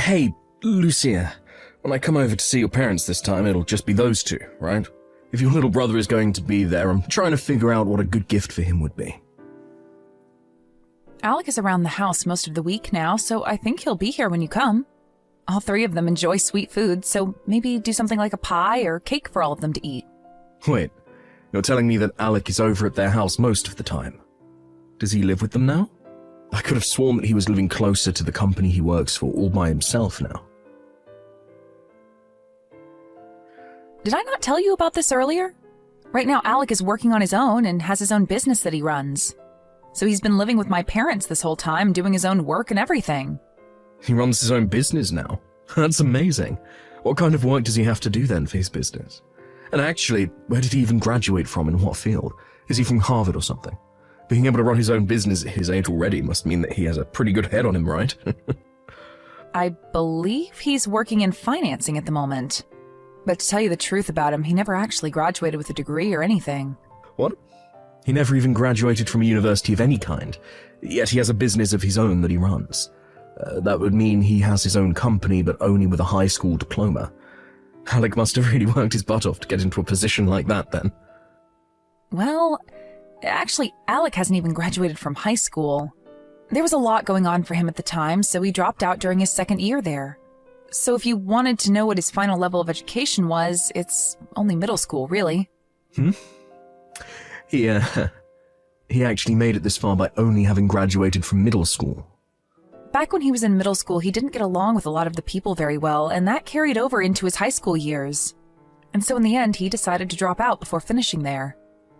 Hey, Lucia, when I come over to see your parents this time, it'll just be those two, right? If your little brother is going to be there, I'm trying to figure out what a good gift for him would be. Alec is around the house most of the week now, so I think he'll be here when you come. All three of them enjoy sweet food, so maybe do something like a pie or cake for all of them to eat. Wait, you're telling me that Alec is over at their house most of the time? Does he live with them now? I could have sworn that he was living closer to the company he works for all by himself now. Did I not tell you about this earlier? Right now, Alec is working on his own and has his own business that he runs. So he's been living with my parents this whole time, doing his own work and everything. He runs his own business now? That's amazing. What kind of work does he have to do then for his business? And actually, where did he even graduate from, in what field? Is he from Harvard or something? Being able to run his own business at his age already must mean that he has a pretty good head on him, right? I believe he's working in financing at the moment. But to tell you the truth about him, he never actually graduated with a degree or anything. What? He never even graduated from a university of any kind, yet he has a business of his own that he runs. That would mean he has his own company, but only with a high school diploma. Alec must have really worked his butt off to get into a position like that, then. Well, actually, Alec hasn't even graduated from high school. There was a lot going on for him at the time, so he dropped out during his second year there. So if you wanted to know what his final level of education was, it's only middle school, really. He actually made it this far by only having graduated from middle school. Back when he was in middle school, he didn't get along with a lot of the people very well, and that carried over into his high school years. And so in the end, he decided to drop out before finishing there.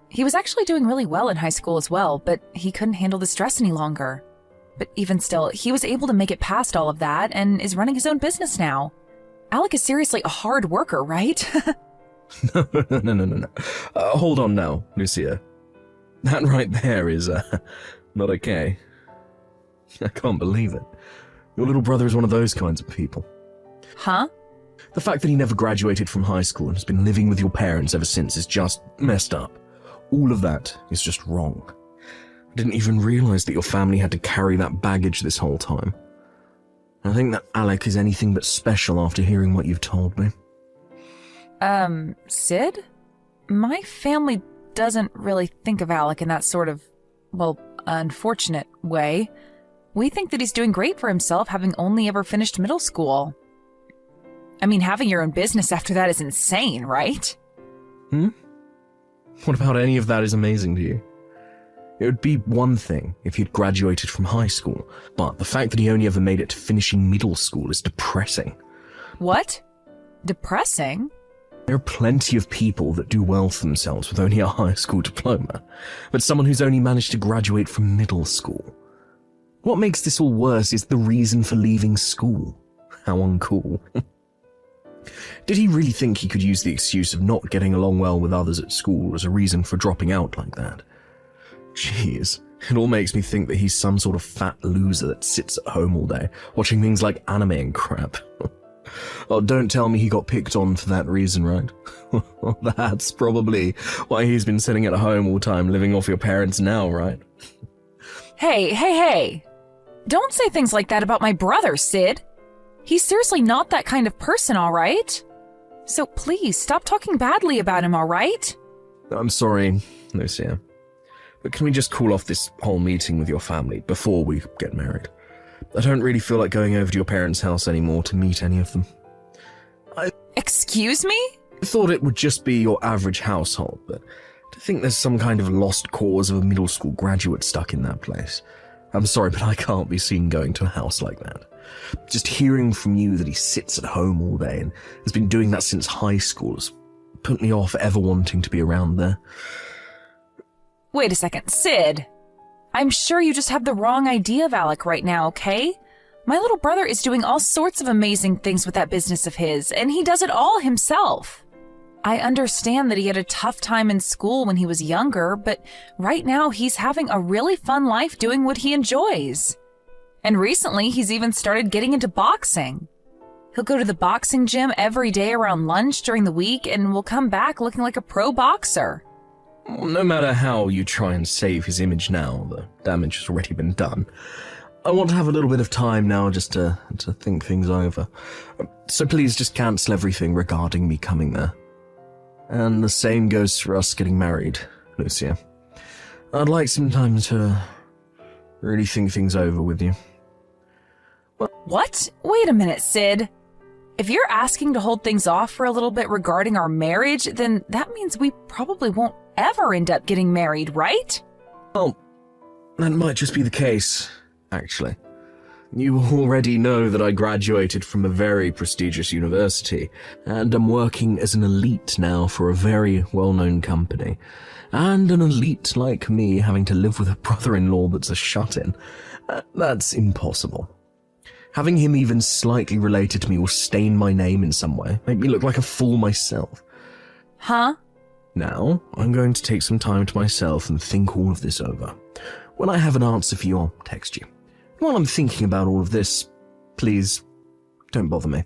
He was actually doing really well in high school as well, but he couldn't handle the stress any longer. But even still, he was able to make it past all of that and is running his own business now. Alec is seriously a hard worker, right? No. Hold on now, Lucia. That right there is, not okay. I can't believe it. Your little brother is one of those kinds of people. Huh? The fact that he never graduated from high school and has been living with your parents ever since is just messed up. All of that is just wrong. I didn't even realize that your family had to carry that baggage this whole time. I think that Alec is anything but special after hearing what you've told me. Sid? My family doesn't really think of Alec in that sort of, well, unfortunate way. We think that he's doing great for himself, having only ever finished middle school. I mean, having your own business after that is insane, right? What about any of that is amazing to you? It would be one thing if he'd graduated from high school, but the fact that he only ever made it to finishing middle school is depressing. What? Depressing? There are plenty of people that do well for themselves with only a high school diploma, but someone who's only managed to graduate from middle school. What makes this all worse is the reason for leaving school. How uncool. Did he really think he could use the excuse of not getting along well with others at school as a reason for dropping out like that? Jeez, it all makes me think that he's some sort of fat loser that sits at home all day, watching things like anime and crap. Oh, don't tell me he got picked on for that reason, right? That's probably why he's been sitting at home all time, living off your parents now, right? Hey. Don't say things like that about my brother, Sid. He's seriously not that kind of person, all right? So please, stop talking badly about him, all right? I'm sorry, Lucia. But can we just call off this whole meeting with your family before we get married? I don't really feel like going over to your parents' house anymore to meet any of them. Excuse me? I thought it would just be your average household, but I think there's some kind of lost cause of a middle school graduate stuck in that place. I'm sorry, but I can't be seen going to a house like that. Just hearing from you that he sits at home all day and has been doing that since high school has put me off ever wanting to be around there. Wait a second, Sid. I'm sure you just have the wrong idea of Alec right now, okay? My little brother is doing all sorts of amazing things with that business of his, and he does it all himself. I understand that he had a tough time in school when he was younger, but right now he's having a really fun life doing what he enjoys. And recently he's even started getting into boxing. He'll go to the boxing gym every day around lunch during the week and will come back looking like a pro boxer. No matter how you try and save his image now, the damage has already been done. I want to have a little bit of time now just to think things over. So please just cancel everything regarding me coming there. And the same goes for us getting married, Lucia. I'd like some time to really think things over with you. What? Wait a minute, Sid. If you're asking to hold things off for a little bit regarding our marriage, then that means we probably won't ever end up getting married, right? Well, that might just be the case, actually. You already know that I graduated from a very prestigious university, and I'm working as an elite now for a very well-known company. And an elite like me having to live with a brother-in-law that's a shut-in, that's impossible. Having him even slightly related to me will stain my name in some way, make me look like a fool myself. Huh? Now, I'm going to take some time to myself and think all of this over. When I have an answer for you, I'll text you. While I'm thinking about all of this, please, don't bother me.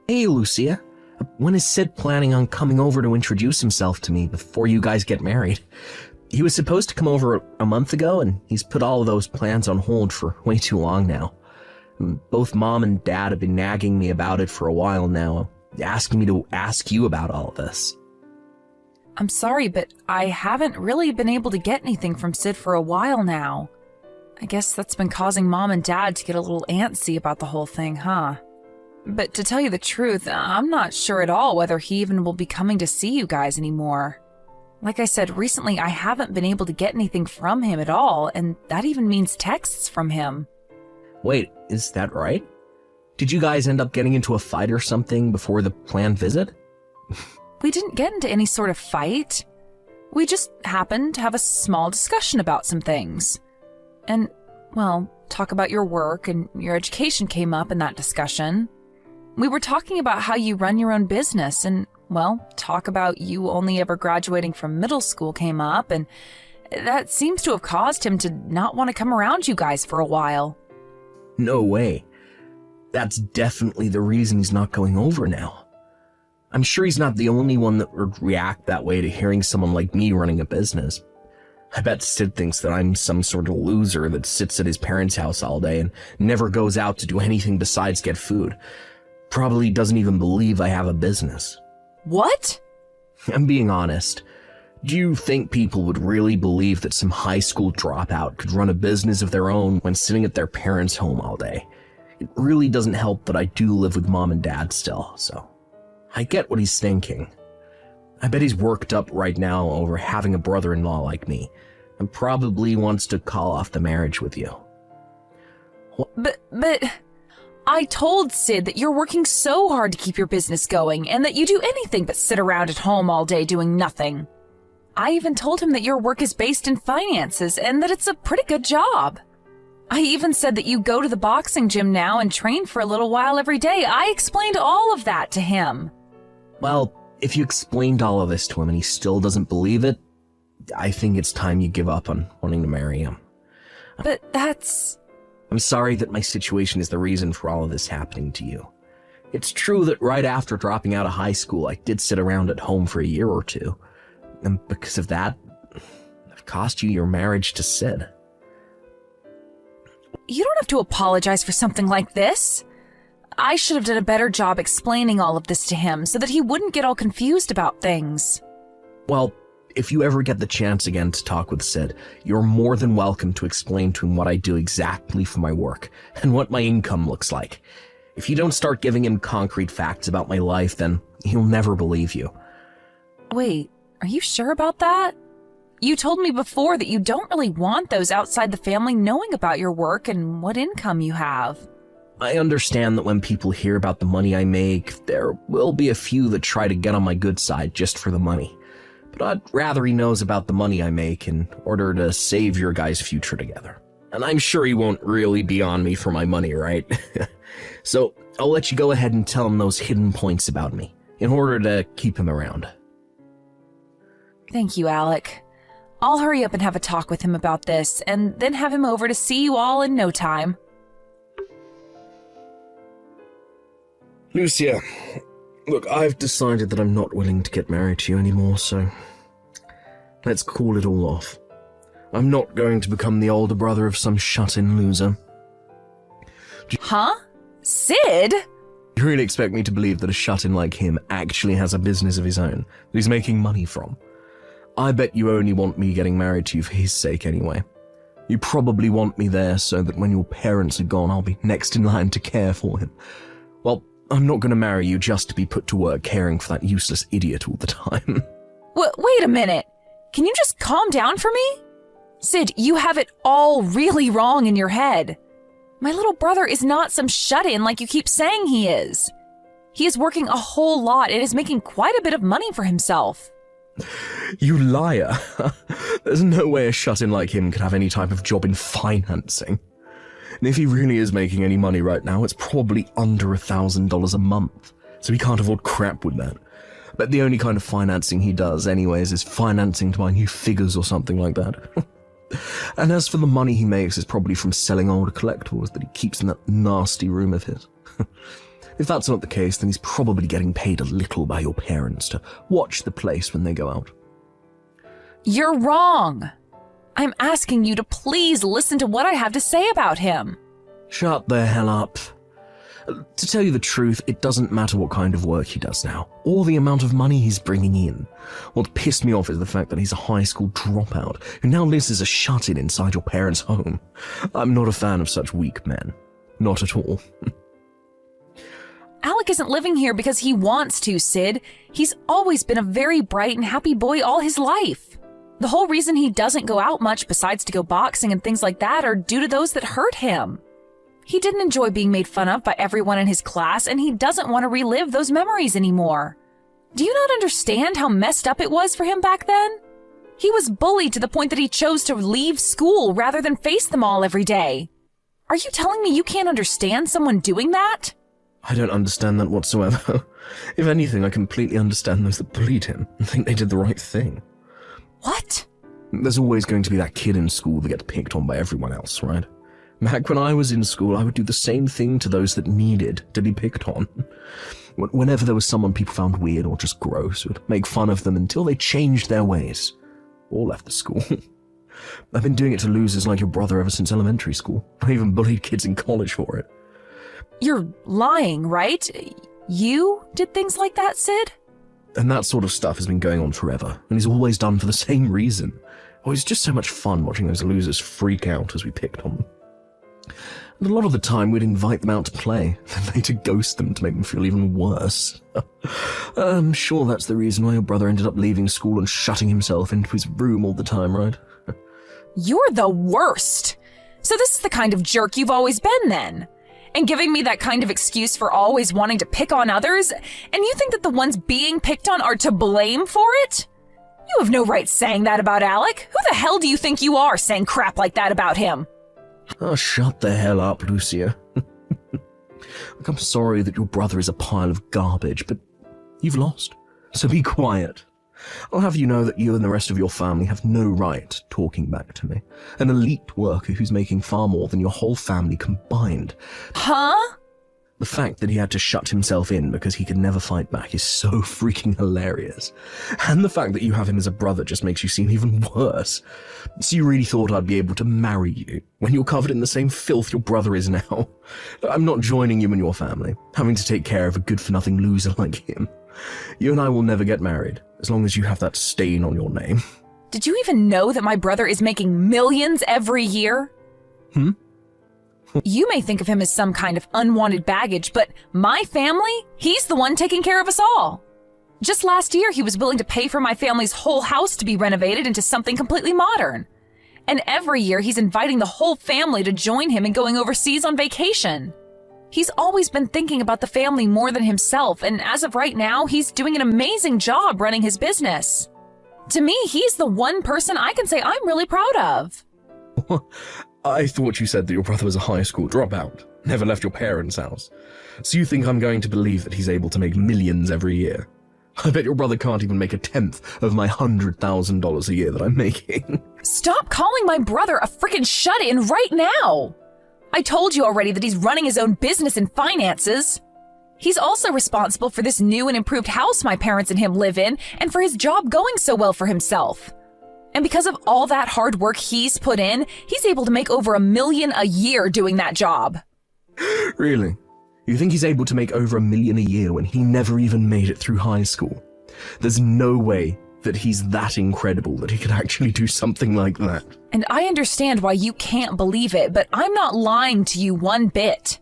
Hey, Lucia. When is Sid planning on coming over to introduce himself to me before you guys get married? He was supposed to come over a month ago, and he's put all of those plans on hold for way too long now. Both Mom and Dad have been nagging me about it for a while now, asking me to ask you about all of this. I'm sorry, but I haven't really been able to get anything from Sid for a while now. I guess that's been causing Mom and Dad to get a little antsy about the whole thing, huh? But to tell you the truth, I'm not sure at all whether he even will be coming to see you guys anymore. Like I said, recently I haven't been able to get anything from him at all, and that even means texts from him. Wait, is that right? Did you guys end up getting into a fight or something before the planned visit? We didn't get into any sort of fight. We just happened to have a small discussion about some things. And, well, talk about your work and your education came up in that discussion. We were talking about how you run your own business and, well, talk about you only ever graduating from middle school came up, and that seems to have caused him to not want to come around you guys for a while. No way. That's definitely the reason he's not going over now. I'm sure he's not the only one that would react that way to hearing someone like me running a business. I bet Sid thinks that I'm some sort of loser that sits at his parents' house all day and never goes out to do anything besides get food. Probably doesn't even believe I have a business. What? I'm being honest. Do you think people would really believe that some high school dropout could run a business of their own when sitting at their parents' home all day? It really doesn't help that I do live with Mom and Dad still, so I get what he's thinking. I bet he's worked up right now over having a brother-in-law like me, and probably wants to call off the marriage with you. But I told Sid that you're working so hard to keep your business going and that you do anything but sit around at home all day doing nothing. I even told him that your work is based in finances and that it's a pretty good job. I even said that you go to the boxing gym now and train for a little while every day. I explained all of that to him. Well, if you explained all of this to him and he still doesn't believe it, I think it's time you give up on wanting to marry him. But that's... I'm sorry that my situation is the reason for all of this happening to you. It's true that right after dropping out of high school, I did sit around at home for a year or two. And because of that, I've cost you your marriage to Sid. You don't have to apologize for something like this. I should have done a better job explaining all of this to him so that he wouldn't get all confused about things. Well, if you ever get the chance again to talk with Sid, you're more than welcome to explain to him what I do exactly for my work and what my income looks like. If you don't start giving him concrete facts about my life, then he'll never believe you. Wait, are you sure about that? You told me before that you don't really want those outside the family knowing about your work and what income you have. I understand that when people hear about the money I make, there will be a few that try to get on my good side just for the money. But I'd rather he knows about the money I make in order to save your guys' future together. And I'm sure he won't really be on me for my money, right? So I'll let you go ahead and tell him those hidden points about me in order to keep him around. Thank you, Alec. I'll hurry up and have a talk with him about this, and then have him over to see you all in no time. Lucia, look, I've decided that I'm not willing to get married to you anymore, so let's call it all off. I'm not going to become the older brother of some shut-in loser. Huh? Sid? You really expect me to believe that a shut-in like him actually has a business of his own that he's making money from? I bet you only want me getting married to you for his sake anyway. You probably want me there so that when your parents are gone, I'll be next in line to care for him. Well, I'm not going to marry you just to be put to work caring for that useless idiot all the time. Wait a minute. Can you just calm down for me? Sid, you have it all really wrong in your head. My little brother is not some shut-in like you keep saying he is. He is working a whole lot and is making quite a bit of money for himself. You liar. There's no way a shut-in like him could have any type of job in financing. And if he really is making any money right now, it's probably under $1,000 a month, so he can't afford crap with that. But the only kind of financing he does anyways is financing to buy new figures or something like that. And as for the money he makes, it's probably from selling older collectibles that he keeps in that nasty room of his. If that's not the case, then he's probably getting paid a little by your parents to watch the place when they go out. You're wrong. I'm asking you to please listen to what I have to say about him. Shut the hell up. To tell you the truth, it doesn't matter what kind of work he does now, or the amount of money he's bringing in. What pissed me off is the fact that he's a high school dropout, who now lives as a shut-in inside your parents' home. I'm not a fan of such weak men. Not at all. Alec isn't living here because he wants to, Sid. He's always been a very bright and happy boy all his life. The whole reason he doesn't go out much besides to go boxing and things like that are due to those that hurt him. He didn't enjoy being made fun of by everyone in his class, and he doesn't want to relive those memories anymore. Do you not understand how messed up it was for him back then? He was bullied to the point that he chose to leave school rather than face them all every day. Are you telling me you can't understand someone doing that? I don't understand that whatsoever. If anything, I completely understand those that bullied him and think they did the right thing. What? There's always going to be that kid in school that gets picked on by everyone else, right? Back when I was in school, I would do the same thing to those that needed to be picked on. Whenever there was someone people found weird or just gross, would make fun of them until they changed their ways or left the school. I've been doing it to losers like your brother ever since elementary school. I even bullied kids in college for it. You're lying, right? You did things like that, Sid? And that sort of stuff has been going on forever, and he's always done for the same reason. Oh, it's just so much fun watching those losers freak out as we picked on them. And a lot of the time we'd invite them out to play, then later ghost them to make them feel even worse. I'm sure that's the reason why your brother ended up leaving school and shutting himself into his room all the time, right? You're the worst. So this is the kind of jerk you've always been then? And giving me that kind of excuse for always wanting to pick on others? And you think that the ones being picked on are to blame for it? You have no right saying that about Alec. Who the hell do you think you are saying crap like that about him? Oh, shut the hell up, Lucia. Look, I'm sorry that your brother is a pile of garbage, but you've lost. So be quiet. I'll have you know that you and the rest of your family have no right talking back to me. An elite worker who's making far more than your whole family combined. Huh? The fact that he had to shut himself in because he could never fight back is so freaking hilarious. And the fact that you have him as a brother just makes you seem even worse. So you really thought I'd be able to marry you when you're covered in the same filth your brother is now? I'm not joining you and your family, having to take care of a good-for-nothing loser like him. You and I will never get married, as long as you have that stain on your name. Did you even know that my brother is making millions every year? You may think of him as some kind of unwanted baggage, but my family, he's the one taking care of us all. Just last year, he was willing to pay for my family's whole house to be renovated into something completely modern. And every year, he's inviting the whole family to join him in going overseas on vacation. He's always been thinking about the family more than himself, and as of right now, he's doing an amazing job running his business. To me, he's the one person I can say I'm really proud of. I thought you said that your brother was a high school dropout, never left your parents' house. So you think I'm going to believe that he's able to make millions every year? I bet your brother can't even make a tenth of my $100,000 a year that I'm making. Stop calling my brother a frickin' shut-in right now! I told you already that he's running his own business and finances. He's also responsible for this new and improved house my parents and him live in, and for his job going so well for himself. And because of all that hard work he's put in, he's able to make over $1 million a year doing that job. Really? You think he's able to make over $1 million a year when he never even made it through high school? There's no way that he's that incredible that he could actually do something like that. And I understand why you can't believe it, but I'm not lying to you one bit.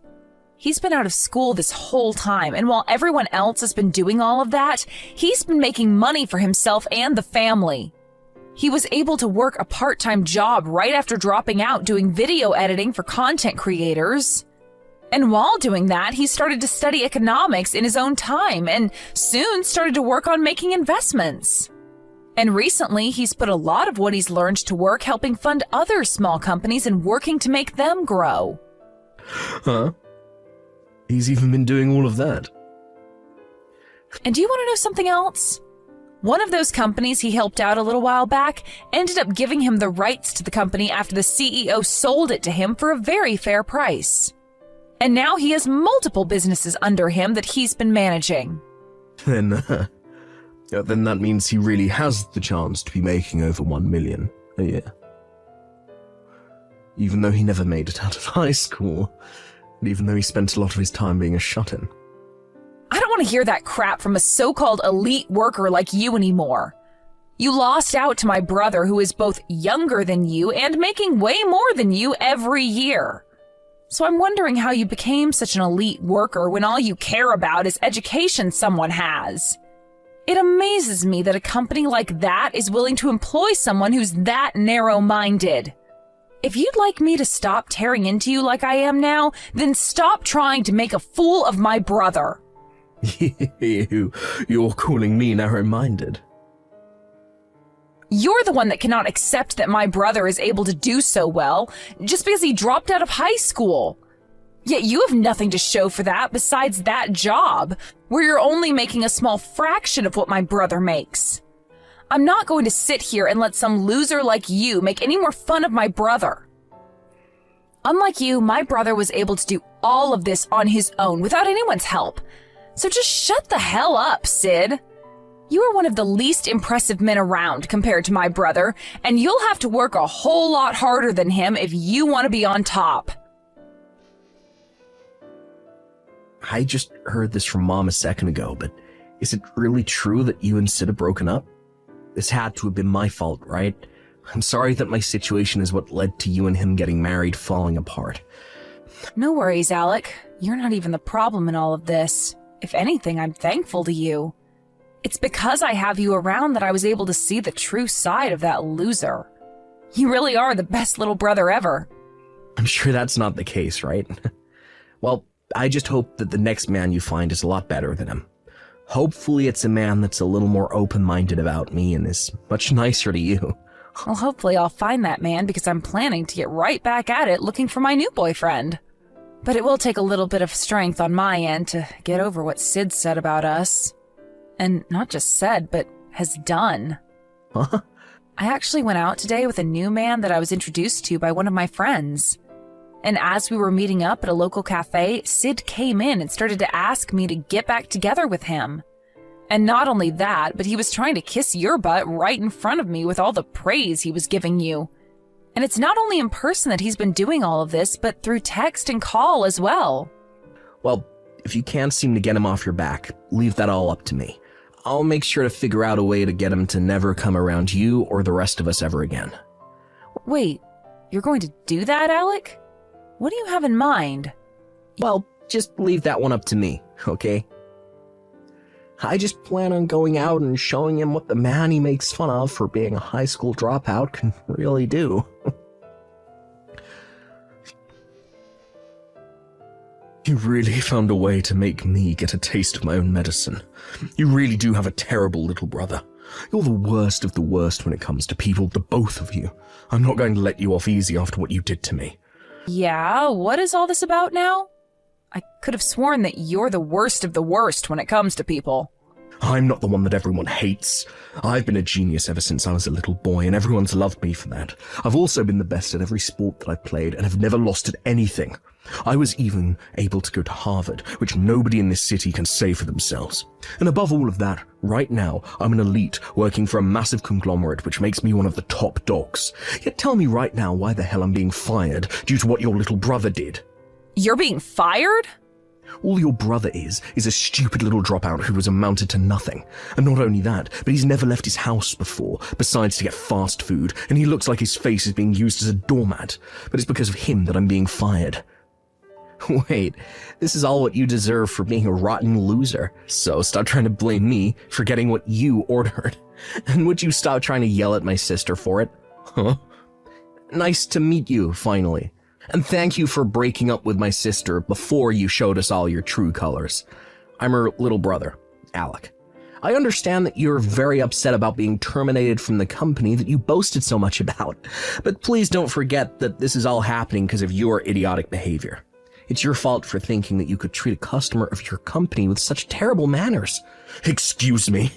He's been out of school this whole time, and while everyone else has been doing all of that, he's been making money for himself and the family. He was able to work a part-time job right after dropping out doing video editing for content creators. And while doing that, he started to study economics in his own time and soon started to work on making investments. And recently, he's put a lot of what he's learned to work helping fund other small companies and working to make them grow. Huh? He's even been doing all of that. And do you want to know something else? One of those companies he helped out a little while back ended up giving him the rights to the company after the CEO sold it to him for a very fair price. And now he has multiple businesses under him that he's been managing. Then that means he really has the chance to be making over $1 million a year. Even though he never made it out of high school, and even though he spent a lot of his time being a shut-in. I don't want to hear that crap from a so-called elite worker like you anymore. You lost out to my brother, who is both younger than you and making way more than you every year. So I'm wondering how you became such an elite worker when all you care about is education someone has. It amazes me that a company like that is willing to employ someone who's that narrow-minded. If you'd like me to stop tearing into you like I am now, then stop trying to make a fool of my brother. You're calling me narrow-minded. You're the one that cannot accept that my brother is able to do so well just because he dropped out of high school. Yet you have nothing to show for that besides that job, where you're only making a small fraction of what my brother makes. I'm not going to sit here and let some loser like you make any more fun of my brother. Unlike you, my brother was able to do all of this on his own without anyone's help. So just shut the hell up, Sid. You are one of the least impressive men around compared to my brother, and you'll have to work a whole lot harder than him if you want to be on top. I just heard this from Mom a second ago, but is it really true that you and Sid are broken up? This had to have been my fault, right? I'm sorry that my situation is what led to you and him getting married falling apart. No worries, Alec. You're not even the problem in all of this. If anything, I'm thankful to you. It's because I have you around that I was able to see the true side of that loser. You really are the best little brother ever. I'm sure that's not the case, right? Well, I just hope that the next man you find is a lot better than him. Hopefully it's a man that's a little more open-minded about me and is much nicer to you. Well, hopefully I'll find that man because I'm planning to get right back at it looking for my new boyfriend. But it will take a little bit of strength on my end to get over what Sid said about us. And not just said, but has done. Huh? I actually went out today with a new man that I was introduced to by one of my friends. And as we were meeting up at a local cafe, Sid came in and started to ask me to get back together with him. And not only that, but he was trying to kiss your butt right in front of me with all the praise he was giving you. And it's not only in person that he's been doing all of this, but through text and call as well. Well, if you can't seem to get him off your back, leave that all up to me. I'll make sure to figure out a way to get him to never come around you or the rest of us ever again. Wait, you're going to do that, Alec? What do you have in mind? Well, just leave that one up to me, okay? I just plan on going out and showing him what the man he makes fun of for being a high school dropout can really do. You really found a way to make me get a taste of my own medicine. You really do have a terrible little brother. You're the worst of the worst when it comes to people, the both of you. I'm not going to let you off easy after what you did to me. Yeah, what is all this about now? I could have sworn that you're the worst of the worst when it comes to people. I'm not the one that everyone hates. I've been a genius ever since I was a little boy, and everyone's loved me for that. I've also been the best at every sport that I've played, and have never lost at anything. I was even able to go to Harvard, which nobody in this city can say for themselves. And above all of that, right now, I'm an elite working for a massive conglomerate which makes me one of the top dogs. Yet tell me right now why the hell I'm being fired due to what your little brother did. You're being fired? All your brother is a stupid little dropout who has amounted to nothing. And not only that, but he's never left his house before, besides to get fast food, and he looks like his face is being used as a doormat. But it's because of him that I'm being fired. Wait, this is all what you deserve for being a rotten loser, so stop trying to blame me for getting what you ordered. And would you stop trying to yell at my sister for it? Huh? Nice to meet you, finally. And thank you for breaking up with my sister before you showed us all your true colors. I'm her little brother, Alec. I understand that you're very upset about being terminated from the company that you boasted so much about, but please don't forget that this is all happening because of your idiotic behavior. It's your fault for thinking that you could treat a customer of your company with such terrible manners. Excuse me.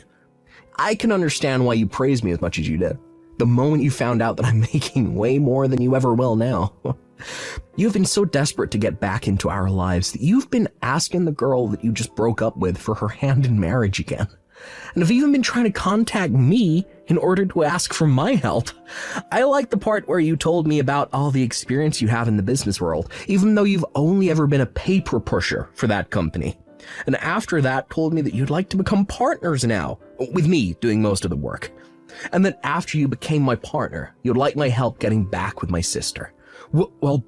I can understand why you praised me as much as you did. The moment you found out that I'm making way more than you ever will now. You've been so desperate to get back into our lives that you've been asking the girl that you just broke up with for her hand in marriage again. And have even been trying to contact me in order to ask for my help. I like the part where you told me about all the experience you have in the business world, even though you've only ever been a paper pusher for that company. And after that, told me that you'd like to become partners now, with me doing most of the work. And that after you became my partner, you'd like my help getting back with my sister. Well,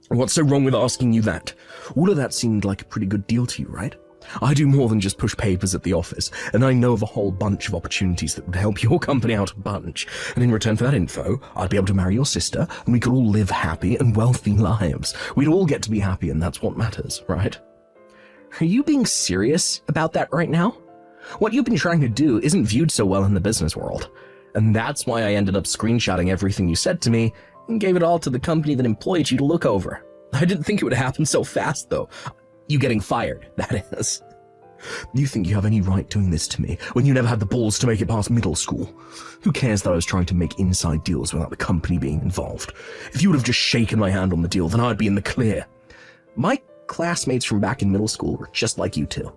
what's so wrong with asking you that? All of that seemed like a pretty good deal to you, right? I do more than just push papers at the office, and I know of a whole bunch of opportunities that would help your company out a bunch. And in return for that info, I'd be able to marry your sister, and we could all live happy and wealthy lives. We'd all get to be happy, and that's what matters, right? Are you being serious about that right now? What you've been trying to do isn't viewed so well in the business world. And that's why I ended up screenshotting everything you said to me and gave it all to the company that employed you to look over. I didn't think it would happen so fast, though. You getting fired, that is. You think you have any right doing this to me when you never had the balls to make it past middle school? Who cares that I was trying to make inside deals without the company being involved? If you would have just shaken my hand on the deal, then I'd be in the clear. My classmates from back in middle school were just like you two.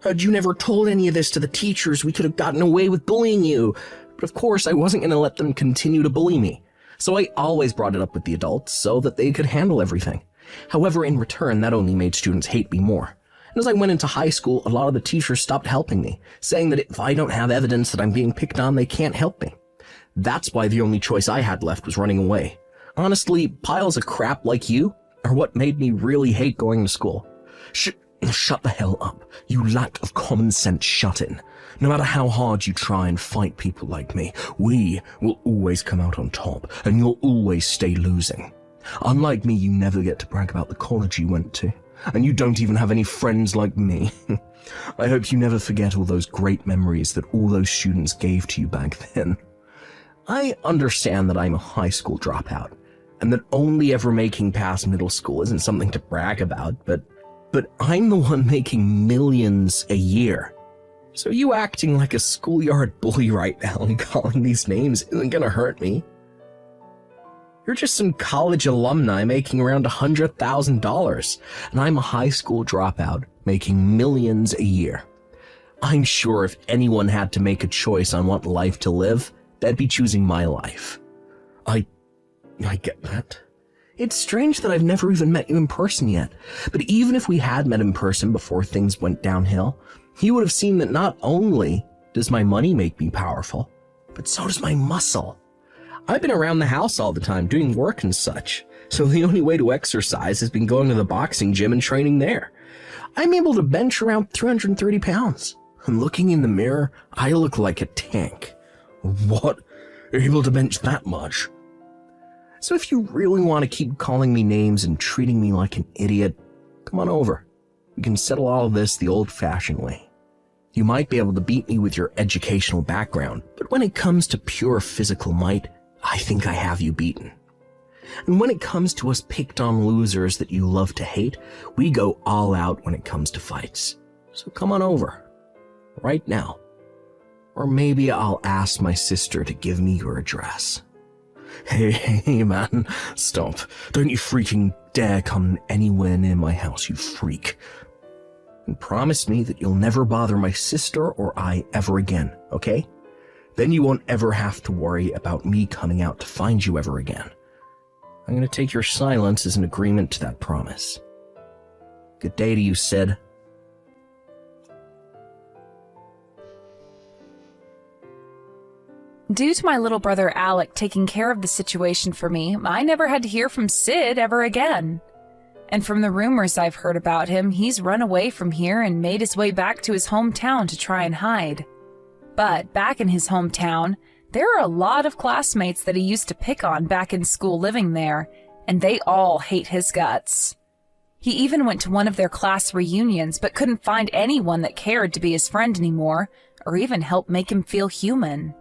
Had you never told any of this to the teachers, we could have gotten away with bullying you. But of course, I wasn't going to let them continue to bully me. So I always brought it up with the adults so that they could handle everything. However, in return, that only made students hate me more. And as I went into high school, a lot of the teachers stopped helping me, saying that if I don't have evidence that I'm being picked on, they can't help me. That's why the only choice I had left was running away. Honestly, piles of crap like you are what made me really hate going to school. Shut the hell up. You lack of common sense shut in. No matter how hard you try and fight people like me, we will always come out on top, and you'll always stay losing. Unlike me, you never get to brag about the college you went to, and you don't even have any friends like me. I hope you never forget all those great memories that all those students gave to you back then. I understand that I'm a high school dropout, and that only ever making past middle school isn't something to brag about, but I'm the one making millions a year. So you acting like a schoolyard bully right now and calling these names isn't gonna hurt me. You're just some college alumni making around $100,000, and I'm a high school dropout making millions a year. I'm sure if anyone had to make a choice on what life to live, they'd be choosing my life. I get that. It's strange that I've never even met you in person yet, but even if we had met in person before things went downhill, you would have seen that not only does my money make me powerful, but so does my muscle. I've been around the house all the time doing work and such, so the only way to exercise has been going to the boxing gym and training there. I'm able to bench around 330 pounds, and looking in the mirror, I look like a tank. What? You're able to bench that much? So if you really want to keep calling me names and treating me like an idiot, come on over. We can settle all of this the old-fashioned way. You might be able to beat me with your educational background, but when it comes to pure physical might, I think I have you beaten. And when it comes to us picked-on losers that you love to hate, we go all out when it comes to fights. So come on over. Right now. Or maybe I'll ask my sister to give me your address. Hey, man, stop. Don't you freaking dare come anywhere near my house, you freak. And promise me that you'll never bother my sister or I ever again, okay? Then you won't ever have to worry about me coming out to find you ever again. I'm gonna take your silence as an agreement to that promise. Good day to you, Sid. Due to my little brother Alec taking care of the situation for me, I never had to hear from Sid ever again. And from the rumors I've heard about him, he's run away from here and made his way back to his hometown to try and hide. But back in his hometown, there are a lot of classmates that he used to pick on back in school living there, and they all hate his guts. He even went to one of their class reunions but couldn't find anyone that cared to be his friend anymore, or even help make him feel human.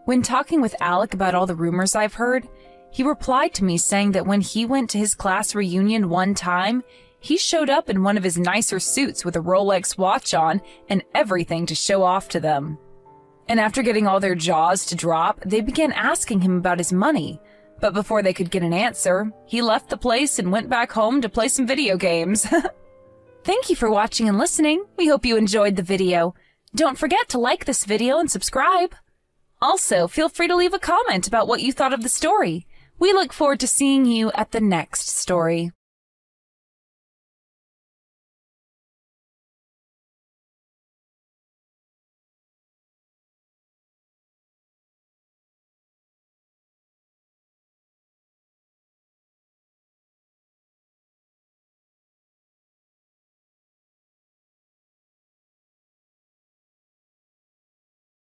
When talking with Alec about all the rumors I've heard, he replied to me saying that when he went to his class reunion one time, he showed up in one of his nicer suits with a Rolex watch on and everything to show off to them. And after getting all their jaws to drop, they began asking him about his money. But before they could get an answer, he left the place and went back home to play some video games. Thank you for watching and listening. We hope you enjoyed the video. Don't forget to like this video and subscribe. Also, feel free to leave a comment about what you thought of the story. We look forward to seeing you at the next story.